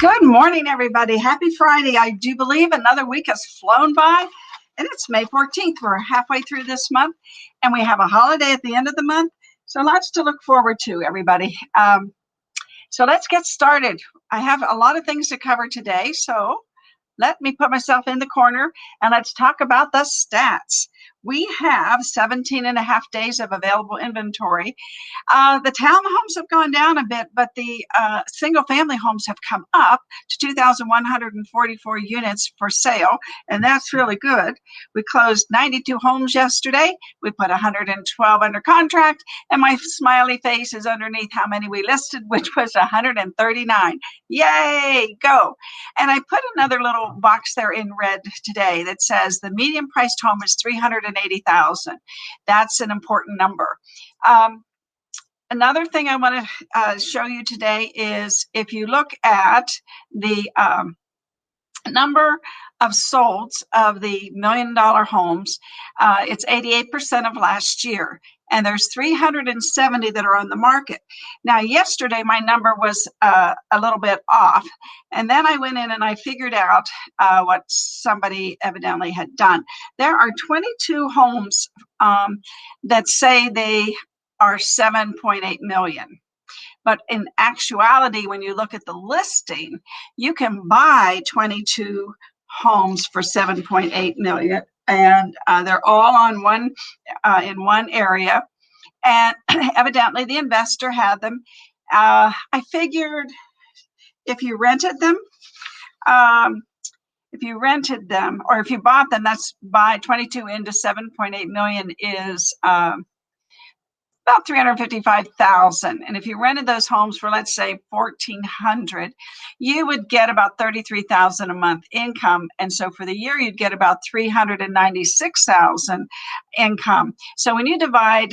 Good morning, everybody. Happy Friday. I do believe another week has flown by, and it's May 14th. We're halfway through this month, and we have a holiday at the end of the month. So lots to look forward to, everybody. So let's get started. I have a lot of things to cover today, so let me put myself in the corner and let's talk about the stats. We have 17 and a half days of available inventory. The townhomes have gone down a bit, but the single family homes have come up to 2,144 units for sale, and that's really good. We closed 92 homes yesterday. We put 112 under contract, and my smiley face is underneath how many we listed, which was 139. Yay, go. And I put another little box there in red today that says the median priced home is $380,000. That's an important number. Another thing I want to show you today is if you look at the number of solds of the $1 million homes, it's 88% of last year. And there's 370 that are on the market. Now, yesterday, my number was a little bit off. And then I went in and I figured out what somebody evidently had done. There are 22 homes that say they are 7.8 million. But in actuality, when you look at the listing, you can buy 22 homes for 7.8 million. And they're all on in one area. And evidently the investor had them. I figured if you rented them, or if you bought them, that's by 22 into 7.8 million is about 355,000. And if you rented those homes for, let's say, 1,400, you would get about 33,000 a month income. And so for the year, you'd get about 396,000 income. So when you divide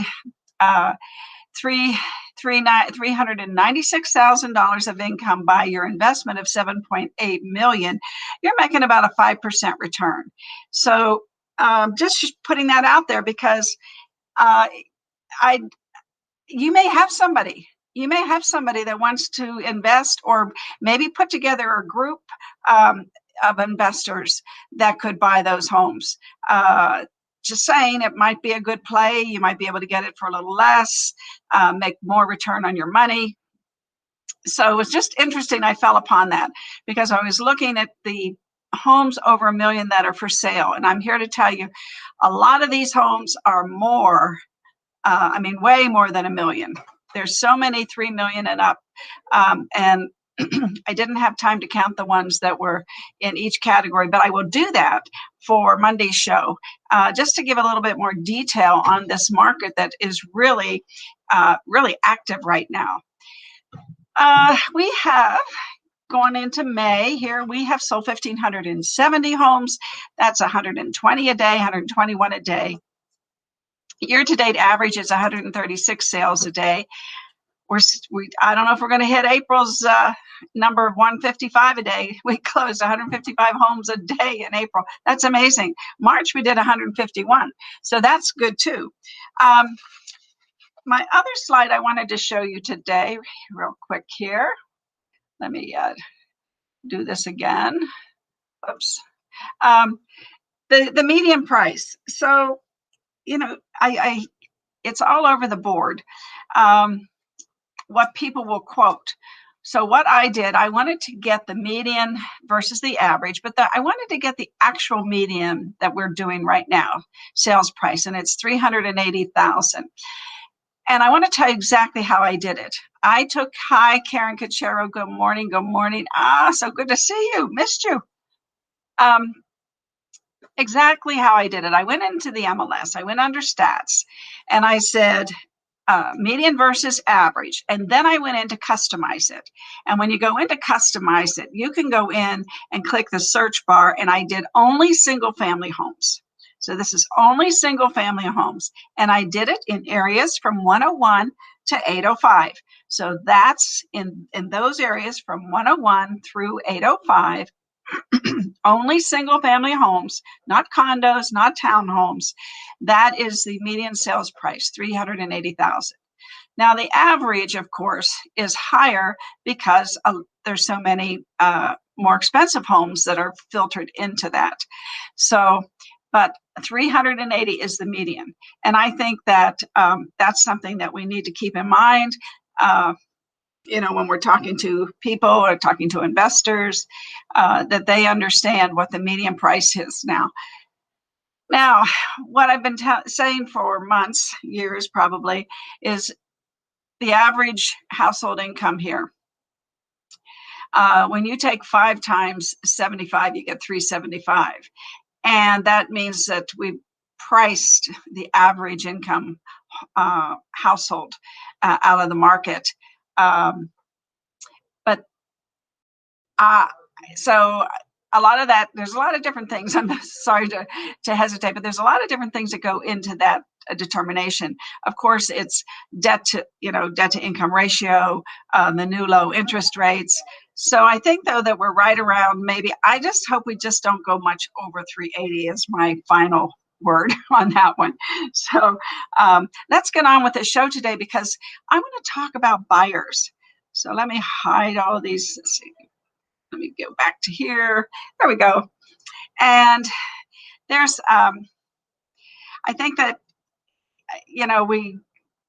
$396,000 of income by your investment of 7.8 million, you're making about a 5% return. So just putting that out there because you may have somebody that wants to invest or maybe put together a group of investors that could buy those homes. Just saying, it might be a good play. You might be able to get it for a little less, make more return on your money. So it was just interesting. I fell upon that because I was looking at the homes over $1 million that are for sale. And I'm here to tell you, a lot of these homes are way more than $1 million. There's so many 3 million and up. And I didn't have time to count the ones that were in each category, but I will do that for Monday's show, just to give a little bit more detail on this market that is really, really active right now. We have going into May here, we have sold 1,570 homes. That's 120 a day, 121 a day. Year-to-date average is 136 sales a day. I don't know if we're going to hit April's number of 155 a day. We closed 155 homes a day in April. That's amazing. March, we did 151. So that's good too. My other slide I wanted to show you today, real quick here. Let me do this again. Oops. The median price. So, it's all over the board. What people will quote. So what I did, I wanted to get the median versus the average, but I wanted to get the actual median that we're doing right now, sales price, and it's 380,000. And I want to tell you exactly how I did it. Hi, Karen Cachero, good morning, good morning. So good to see you, missed you. Exactly how I did it. I went into the MLS, I went under stats, and I said, median versus average. And then I went in to customize it. And when you go in to customize it, you can go in and click the search bar. And I did only single family homes. So this is only single family homes. And I did it in areas from 101 to 805. So that's in those areas from 101 through 805. Only single family homes, not condos, not townhomes. That is the median sales price, $380,000. Now, the average, of course, is higher because there's so many more expensive homes that are filtered into that. So, but 380 is the median. And I think that that's something that we need to keep in mind. When we're talking to people or talking to investors, that they understand what the median price is now. Now, what I've been saying for months, years probably, is the average household income here. When you take 5 times 75, you get 375. And that means that we priced the average income household out of the market. So a lot of that, there's a lot of different things. I'm sorry to hesitate, but there's a lot of different things that go into that determination. Of course, it's debt to income ratio, the new low interest rates. So I think, though, that we're right around maybe, I just hope we just don't go much over 380 is my final word on that one. So let's get on with the show today, because I want to talk about buyers. So let me hide all of these. Let's see. Let me go back to here. There we go. And there's, I think that,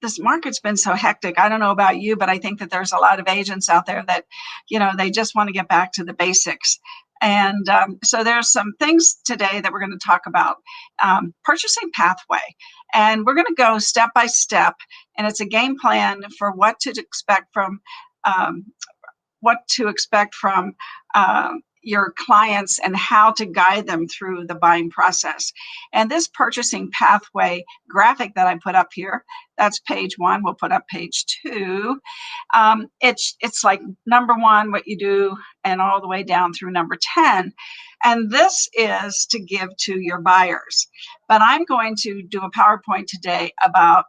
this market's been so hectic. I don't know about you, but I think that there's a lot of agents out there that, they just want to get back to the basics. And so there's some things today that we're going to talk about. Purchasing pathway. And we're going to go step by step. And it's a game plan for what to expect from your clients and how to guide them through the buying process. And this purchasing pathway graphic that I put up here, that's page 1. We'll put up page 2. It's like number 1, what you do, and all the way down through number 10. And this is to give to your buyers. But I'm going to do a PowerPoint today about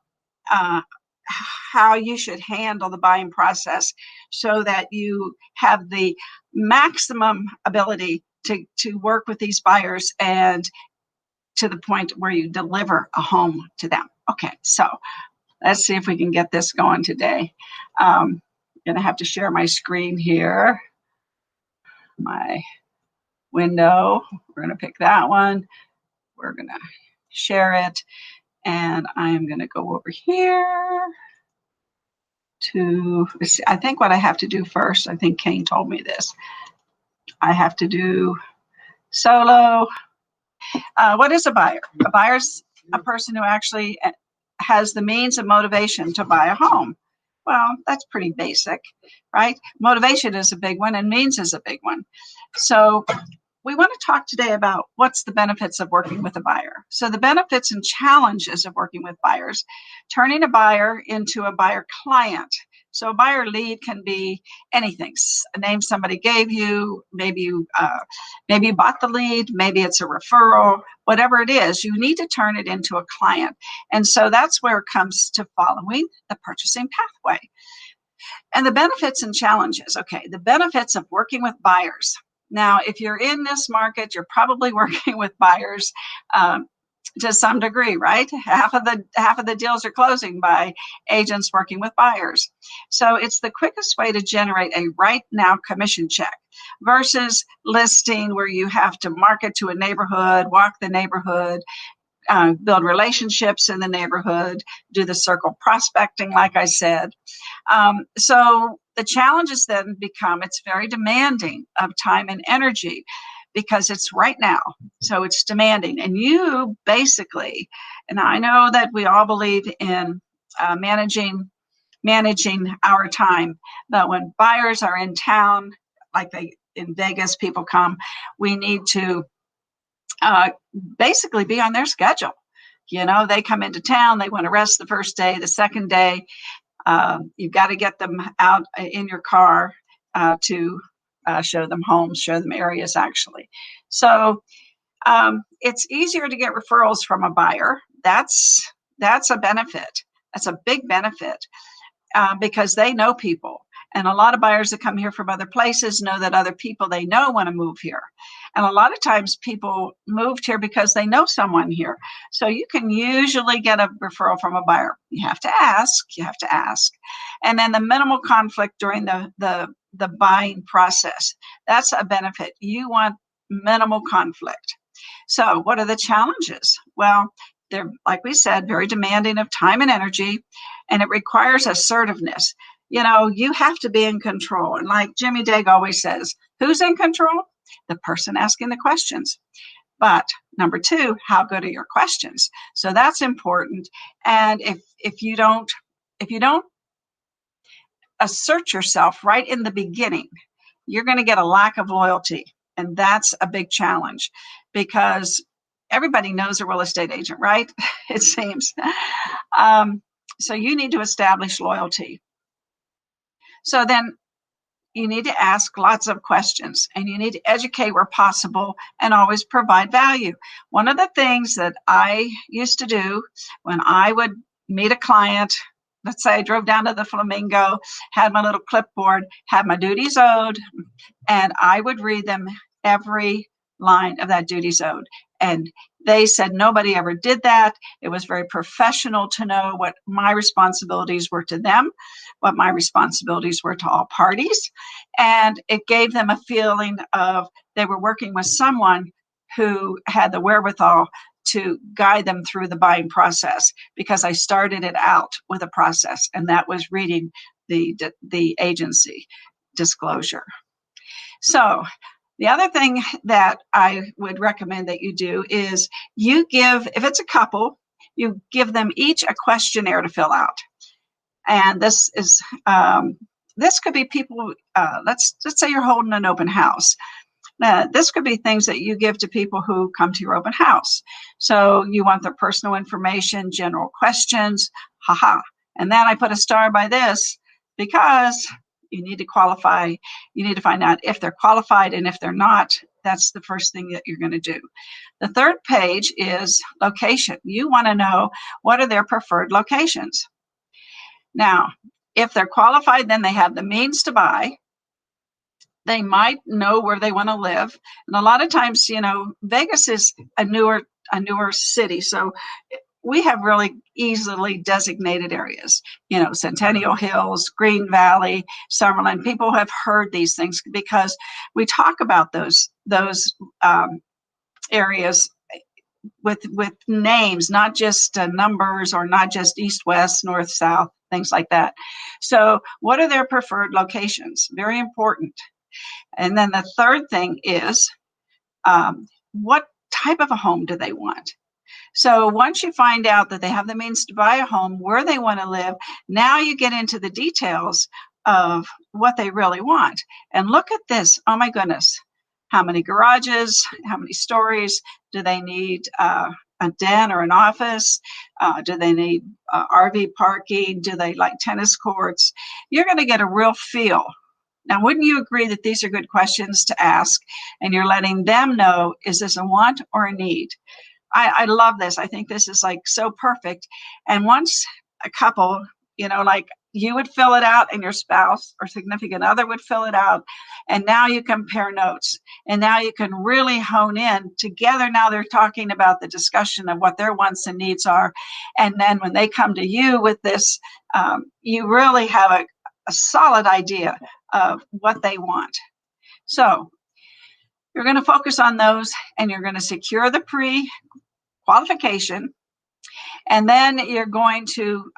how you should handle the buying process so that you have the maximum ability to work with these buyers and to the point where you deliver a home to them. Okay, so let's see if we can get this going today. I'm going to have to share my screen here. My window. We're going to pick that one. We're going to share it. And I am going to go over here to, I think what I have to do first, I think Kane told me this. I have to do solo. What is a buyer? A buyer is a person who actually has the means and motivation to buy a home. Well, that's pretty basic, right? Motivation is a big one and means is a big one. So we want to talk today about what's the benefits of working with a buyer. So the benefits and challenges of working with buyers, turning a buyer into a buyer client. So a buyer lead can be anything. A name somebody gave you, maybe you bought the lead, maybe it's a referral, whatever it is, you need to turn it into a client. And so that's where it comes to following the purchasing pathway. And the benefits and challenges. Okay, the benefits of working with buyers. Now, if you're in this market, you're probably working with buyers to some degree, right? Half of the deals are closing by agents working with buyers. So it's the quickest way to generate a right now commission check versus listing where you have to market to a neighborhood, walk the neighborhood, build relationships in the neighborhood, do the circle prospecting, like I said. So the challenges then become, it's very demanding of time and energy because it's right now. So it's demanding. And you basically, and I know that we all believe in managing our time, but when buyers are in town, like in Vegas, people come, we need to basically be on their schedule. They come into town, they want to rest the first day, the second day. You've got to get them out in your car to show them homes, show them areas actually. So it's easier to get referrals from a buyer. That's a benefit. That's a big benefit because they know people. And a lot of buyers that come here from other places know that other people they know want to move here. And a lot of times people moved here because they know someone here. So you can usually get a referral from a buyer. You have to ask. And then the minimal conflict during the buying process. That's a benefit. You want minimal conflict. So what are the challenges? Well, they're, like we said, very demanding of time and energy, and it requires assertiveness. You have to be in control. And like Jimmy Dague always says, who's in control? The person asking the questions. But number two, how good are your questions? So that's important. And if you don't assert yourself right in the beginning, you're going to get a lack of loyalty. And that's a big challenge because everybody knows a real estate agent, right? It seems. So you need to establish loyalty. So then you need to ask lots of questions and you need to educate where possible and always provide value. One of the things that I used to do when I would meet a client, let's say I drove down to the Flamingo, had my little clipboard, had my duties owed, and I would read them every line of that duties owed. And they said nobody ever did that. It was very professional to know what my responsibilities were to them, what my responsibilities were to all parties. And it gave them a feeling of they were working with someone who had the wherewithal to guide them through the buying process, because I started it out with a process, and that was reading the agency disclosure. So the other thing that I would recommend that you do is you give, if it's a couple, you give them each a questionnaire to fill out. And this could be people, let's say you're holding an open house. This could be things that you give to people who come to your open house. So you want their personal information, general questions, And then I put a star by this because you need to qualify. You need to find out if they're qualified, and if they're not, that's the first thing that you're going to do. The third page is location. You want to know what are their preferred locations. Now, if they're qualified, then they have the means to buy. They might know where they want to live. And a lot of times, Vegas is a newer city. So we have really easily designated areas, Centennial Hills, Green Valley, Summerlin. People have heard these things because we talk about those areas with names, not just numbers, or not just east, west, north, south, things like that. So what are their preferred locations? Very important. And then the third thing is, what type of a home do they want? So once you find out that they have the means to buy a home, where they want to live, now you get into the details of what they really want. And look at this. Oh my goodness. How many garages? How many stories? Do they need a den or an office? Do they need RV parking? Do they like tennis courts? You're going to get a real feel. Now, wouldn't you agree that these are good questions to ask? And you're letting them know, is this a want or a need? I love this. I think this is like so perfect. And once a couple, like you would fill it out and your spouse or significant other would fill it out. And now you compare notes. And now you can really hone in together. Now they're talking about the discussion of what their wants and needs are. And then when they come to you with this, you really have a solid idea of what they want. So you're going to focus on those, and you're going to secure the pre-qualification, and then you're going to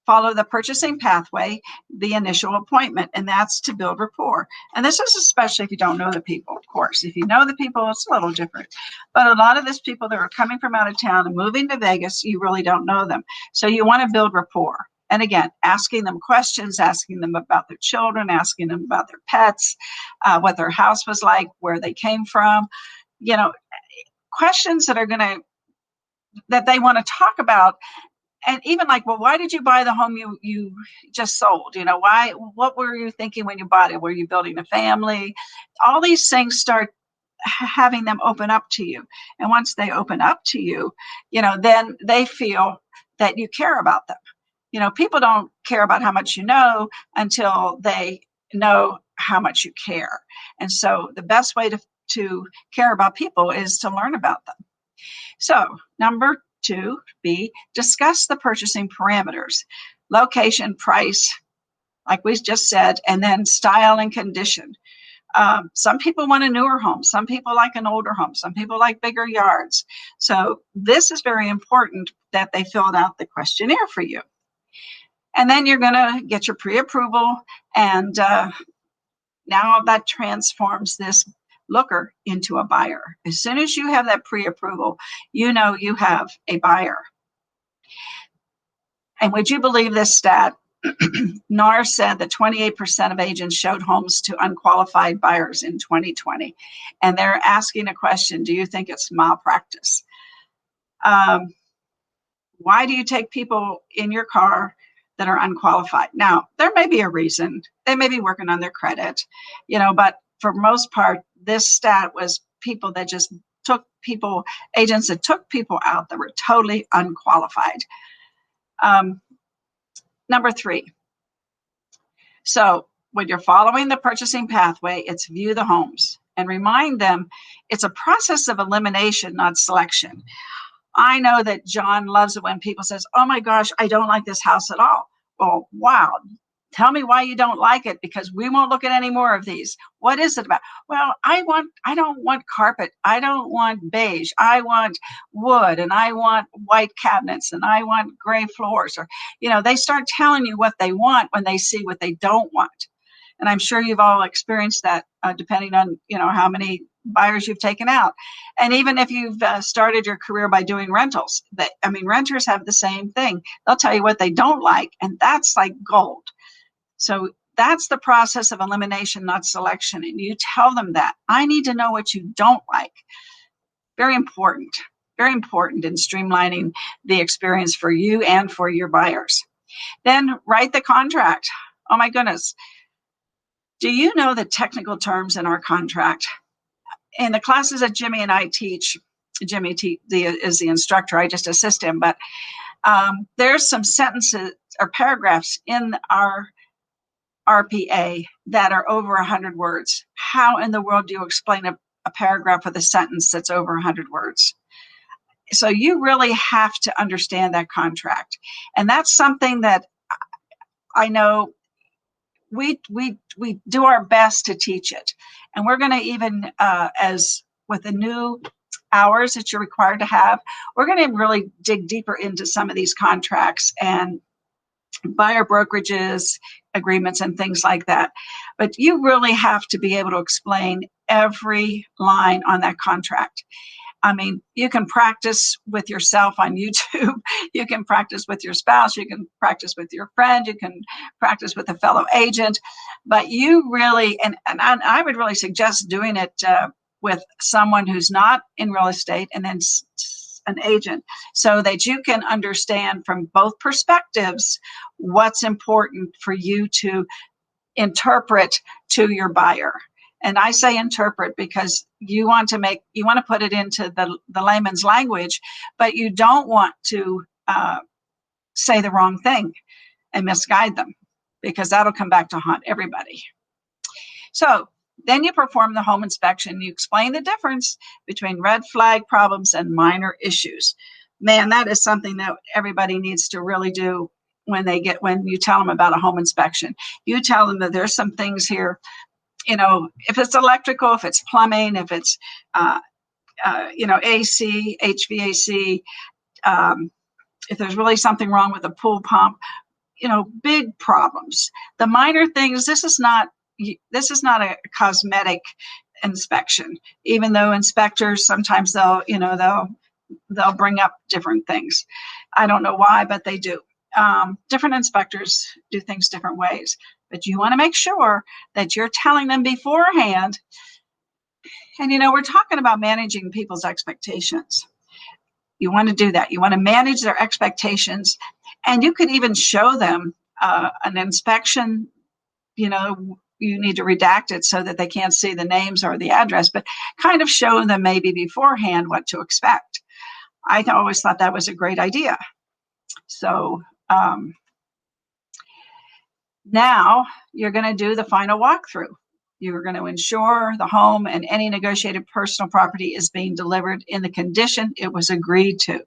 follow the purchasing pathway, the initial appointment, and that's to build rapport. And this is especially if you don't know the people, of course. If you know the people, it's a little different. But a lot of these people that are coming from out of town and moving to Vegas, you really don't know them. So you want to build rapport. And again, asking them questions, asking them about their children, asking them about their pets, what their house was like, where they came from, questions that they want to talk about. And even like, well, why did you buy the home you just sold? What were you thinking when you bought it? Were you building a family? All these things start having them open up to you. And once they open up to you, then they feel that you care about them. People don't care about how much you know until they know how much you care. And so the best way to care about people is to learn about them. So number 2B, discuss the purchasing parameters, location, price, like we just said, and then style and condition. Some people want a newer home. Some people like an older home. Some people like bigger yards. So this is very important that they filled out the questionnaire for you. And then you're going to get your pre-approval. And now that transforms this looker into a buyer. As soon as you have that pre-approval, you know you have a buyer. And would you believe this stat? NAR said that 28% of agents showed homes to unqualified buyers in 2020. And they're asking a question, do you think it's malpractice? Why do you take people in your car that are unqualified? Now, there may be a reason. They may be working on their credit, but for most part, this stat was people that just took people, agents that took people out that were totally unqualified. Number 3. So when you're following the purchasing pathway, it's view the homes and remind them it's a process of elimination, not selection. I know that John loves it when people says, oh my gosh, I don't like this house at all. Well, wow. Tell me why you don't like it, because we won't look at any more of these. What is it about? Well, I don't want carpet. I don't want beige. I want wood, and I want white cabinets, and I want gray floors. Or, they start telling you what they want when they see what they don't want. And I'm sure you've all experienced that, depending on, how many buyers you've taken out. And even if you've started your career by doing rentals, renters have the same thing. They'll tell you what they don't like, and that's like gold. So that's the process of elimination, not selection. And you tell them that. I need to know what you don't like. Very important in streamlining the experience for you and for your buyers. Then write the contract. Oh my goodness. Do you know the technical terms in our contract? In the classes that Jimmy and I teach, Jimmy is the instructor, I just assist him, but there's some sentences or paragraphs in our RPA that are over 100 words. How in the world do you explain a paragraph with a sentence that's over 100 words? So you really have to understand that contract. And that's something that I know we do our best to teach it. And we're going to even, as with the new hours that you're required to have, we're going to really dig deeper into some of these contracts and buyer brokerages, agreements, and things like that. But you really have to be able to explain every line on that contract. You can practice with yourself on YouTube. You can practice with your spouse. You can practice with your friend. You can practice with a fellow agent. But you really, and I would really suggest doing it with someone who's not in real estate and then an agent, so that you can understand from both perspectives what's important for you to interpret to your buyer. And I say interpret because you want to put it into the layman's language, but you don't want to say the wrong thing and misguide them, because that'll come back to haunt everybody. So then you perform the home inspection. You explain the difference between red flag problems and minor issues. Man, that is something that everybody needs to really do when you tell them about a home inspection. You tell them that there's some things here, if it's electrical, if it's plumbing, if it's, AC, HVAC, if there's really something wrong with the pool pump, big problems. The minor things, this is not a cosmetic inspection, even though inspectors sometimes they'll bring up different things. I don't know why, but they do. Different inspectors do things different ways, but you want to make sure that you're telling them beforehand. And we're talking about managing people's expectations. You want to do that. You want to manage their expectations, and you could even show them an inspection. You need to redact it so that they can't see the names or the address, but kind of show them maybe beforehand what to expect. I always thought that was a great idea. So now you're going to do the final walkthrough. You're going to ensure the home and any negotiated personal property is being delivered in the condition it was agreed to.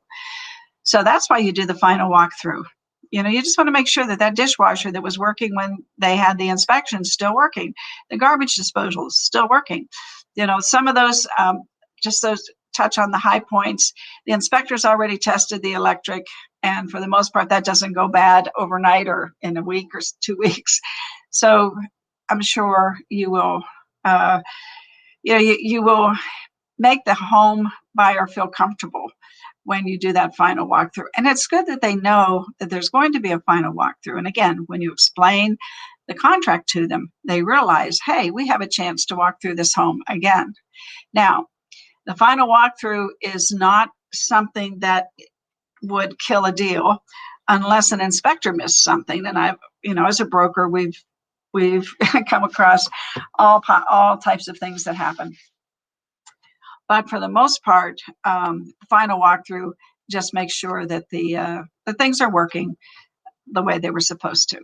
So that's why you do the final walkthrough. You know, you just want to make sure that that dishwasher that was working when they had the inspection is still working. The garbage disposal is still working. You know, some of those, just those touch on the high points. The inspector's already tested the electric, and for the most part, that doesn't go bad overnight or in a week or 2 weeks. So I'm sure you will, you will make the home buyer feel comfortable when you do that final walkthrough. And it's good that they know that there's going to be a final walkthrough. And again, when you explain the contract to them, they realize, hey, we have a chance to walk through this home again. Now, the final walkthrough is not something that would kill a deal unless an inspector missed something. And I've, as a broker, we've come across all types of things that happen. But for the most part, final walkthrough just makes sure that the things are working the way they were supposed to.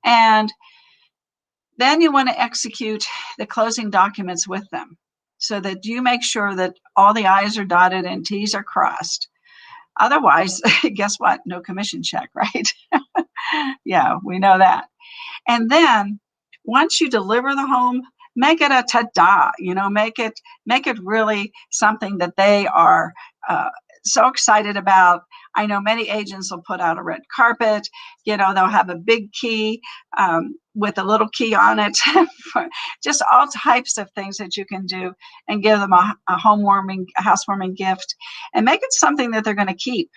And then you want to execute the closing documents with them so that you make sure that all the I's are dotted and T's are crossed. Otherwise, guess what? No commission check, right? Yeah, we know that. And then once you deliver the home, make it a ta-da, make it really something that they are so excited about. I know many agents will put out a red carpet, they'll have a big key with a little key on it, just all types of things that you can do and give them a housewarming gift and make it something that they're going to keep.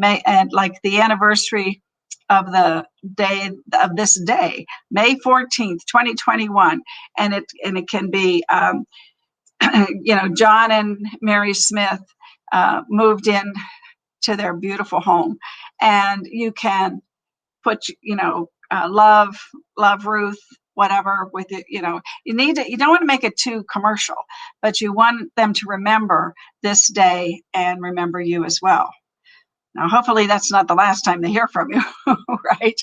And like the anniversary of the day of this day, May 14th, 2021. And it can be, John and Mary Smith moved in to their beautiful home. And you can put, love Ruth, whatever with it, you don't want to make it too commercial, but you want them to remember this day and remember you as well. Now, hopefully that's not the last time they hear from you, right?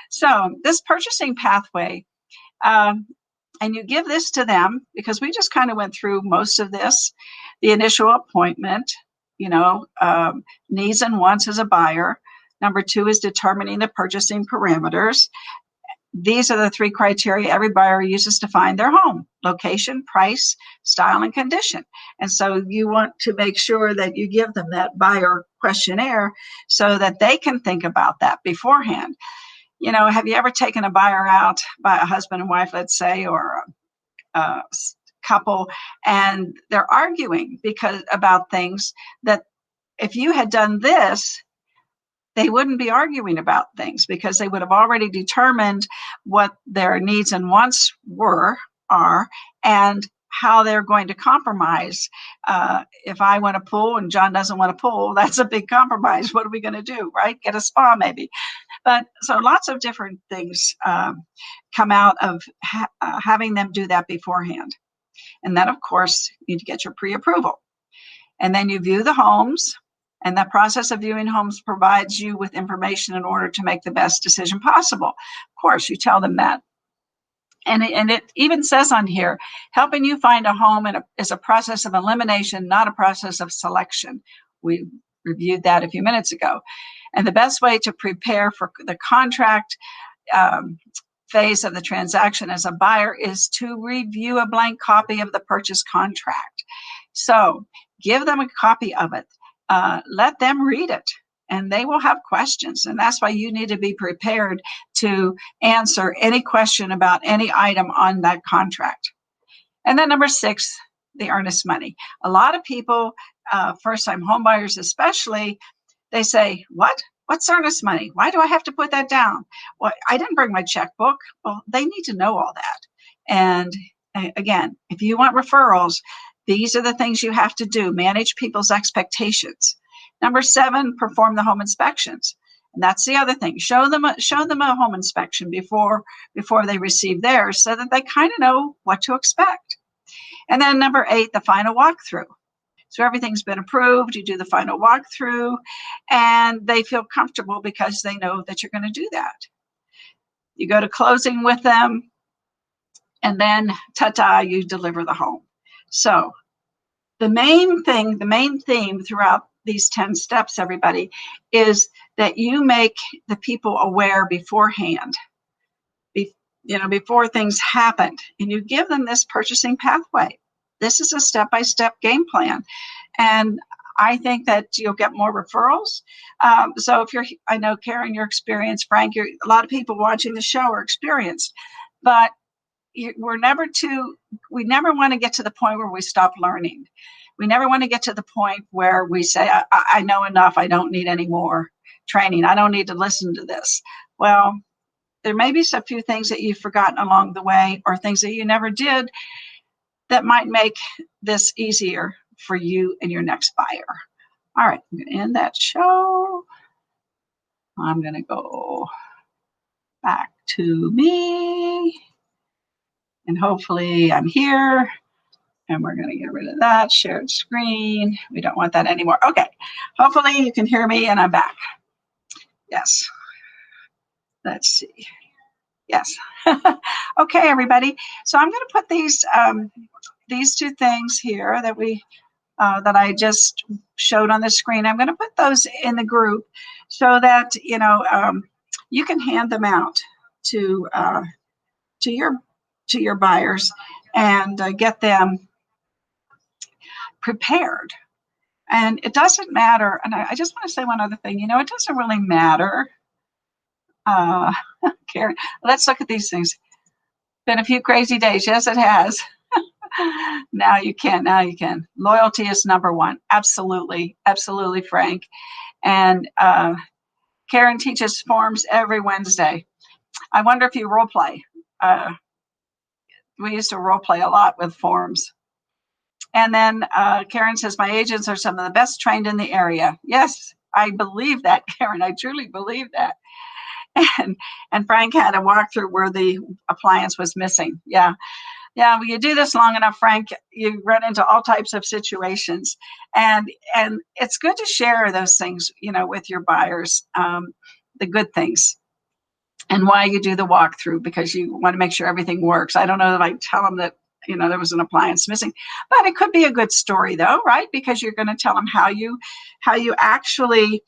So this purchasing pathway, and you give this to them because we just kind of went through most of this, the initial appointment, needs and wants as a buyer. Number 2 is determining the purchasing parameters. These are the 3 criteria every buyer uses to find their home: location, price, style, and condition. And so you want to make sure that you give them that buyer questionnaire so that they can think about that beforehand. Have you ever taken a buyer out, by a husband and wife, let's say, or a couple, and they're arguing about things that if you had done this, they wouldn't be arguing about things because they would have already determined what their needs and wants are, and how they're going to compromise. If I want a pool and John doesn't want a pool, that's a big compromise. What are we going to do, right? Get a spa maybe. But so lots of different things come out of having them do that beforehand. And then, of course, you need to get your pre-approval. And then you view the homes. And the process of viewing homes provides you with information in order to make the best decision possible. Of course, you tell them that. And it even says on here, helping you find a home is a process of elimination, not a process of selection. We reviewed that a few minutes ago. And the best way to prepare for the contract phase of the transaction as a buyer is to review a blank copy of the purchase contract. So give them a copy of it. Let them read it, and they will have questions. And that's why you need to be prepared to answer any question about any item on that contract. And then number 6, the earnest money. A lot of people, first-time homebuyers especially, they say, what's earnest money? Why do I have to put that down? Well, I didn't bring my checkbook. Well, they need to know all that. And again, if you want referrals, these are the things you have to do. Manage people's expectations. Number 7, perform the home inspections. And that's the other thing. Show them a home inspection before they receive theirs so that they kind of know what to expect. And then number 8, the final walkthrough. So everything's been approved. You do the final walkthrough, and they feel comfortable because they know that you're going to do that. You go to closing with them. and then ta-ta, you deliver the home. So the main theme throughout these 10 steps, everybody, is that you make the people aware beforehand, before things happened, and you give them this purchasing pathway. This is a step-by-step game plan. And I think that you'll get more referrals. So I know Karen, you're experienced, Frank, a lot of people watching the show are experienced, but we never want to get to the point where we stop learning. We never want to get to the point where we say, I know enough, I don't need any more training, I don't need to listen to this. Well, there may be a few things that you've forgotten along the way, or things that you never did, that might make this easier for you and your next buyer. All right, I'm going to end that show. I'm going to go back to me, and hopefully I'm here. And we're going to get rid of that shared screen. We don't want that anymore. Okay, hopefully you can hear me and I'm back. Yes. Let's see. Yes. Okay, everybody. So I'm going to put these two things here that I just showed on the screen. I'm going to put those in the group so that you can hand them out to your buyers and get them prepared. And it doesn't matter. And I just want to say one other thing. It doesn't really matter. Karen, let's look at these things. Been a few crazy days. Yes, it has. Now you can. Loyalty is number one. Absolutely, Frank. And Karen teaches forms every Wednesday. I wonder if you role play. We used to role play a lot with forms. And then Karen says, my agents are some of the best trained in the area. Yes, I believe that, Karen. I truly believe that. And Frank had a walkthrough where the appliance was missing. Yeah. When you do this long enough, Frank, you run into all types of situations. And it's good to share those things, with your buyers, the good things. And why you do the walkthrough, because you want to make sure everything works. I don't know that I tell them that there was an appliance missing, but it could be a good story though, right? Because you're going to tell them how you actually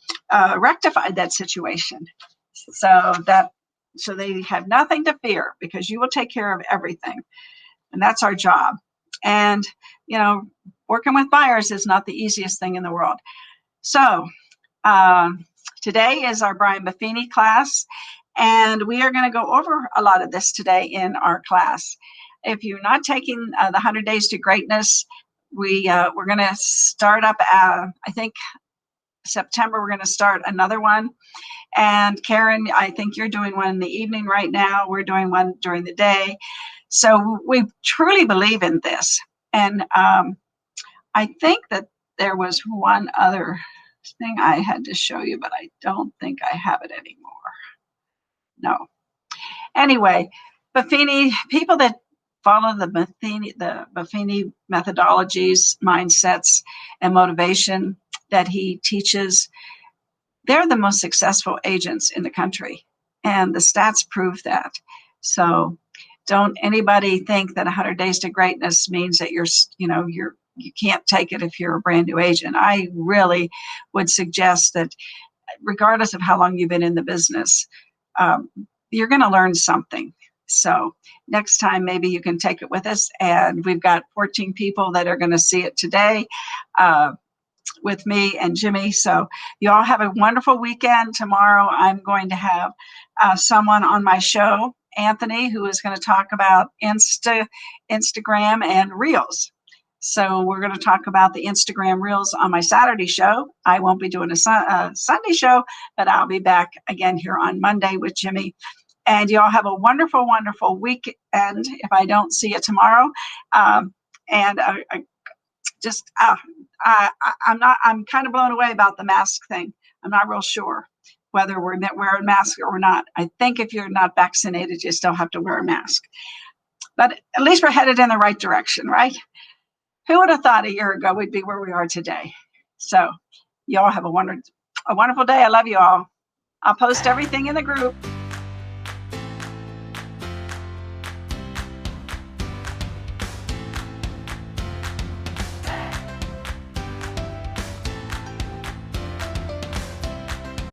rectified that situation, so they have nothing to fear, because you will take care of everything, and that's our job. And working with buyers is not the easiest thing in the world. So today is our Brian Buffini class, and we are going to go over a lot of this today in our class. If you're not taking the 100 Days to Greatness, we're going to start up, I think September, we're going to start another one. And Karen, I think you're doing one in the evening right now. We're doing one during the day. So we truly believe in this. And I think that there was one other thing I had to show you, but I don't think I have it anymore. No. Anyway, Buffini, people that follow the Buffini methodologies, mindsets, and motivation that he teaches, they're the most successful agents in the country. And the stats prove that. So don't anybody think that 100 Days to Greatness means that you can't take it if you're a brand new agent. I really would suggest that regardless of how long you've been in the business, you're going to learn something. So next time, maybe you can take it with us. And we've got 14 people that are going to see it today with me and Jimmy. So you all have a wonderful weekend. Tomorrow, I'm going to have someone on my show, Anthony, who is going to talk about Instagram and Reels. So we're going to talk about the Instagram Reels on my Saturday show. I won't be doing a Sunday show, but I'll be back again here on Monday with Jimmy. And you all have a wonderful, wonderful weekend if I don't see you tomorrow. I'm kind of blown away about the mask thing. I'm not real sure whether we're wearing masks or not. I think if you're not vaccinated, you still have to wear a mask. But at least we're headed in the right direction, right? Who would have thought a year ago we'd be where we are today? So you all have a wonderful day. I love you all. I'll post everything in the group.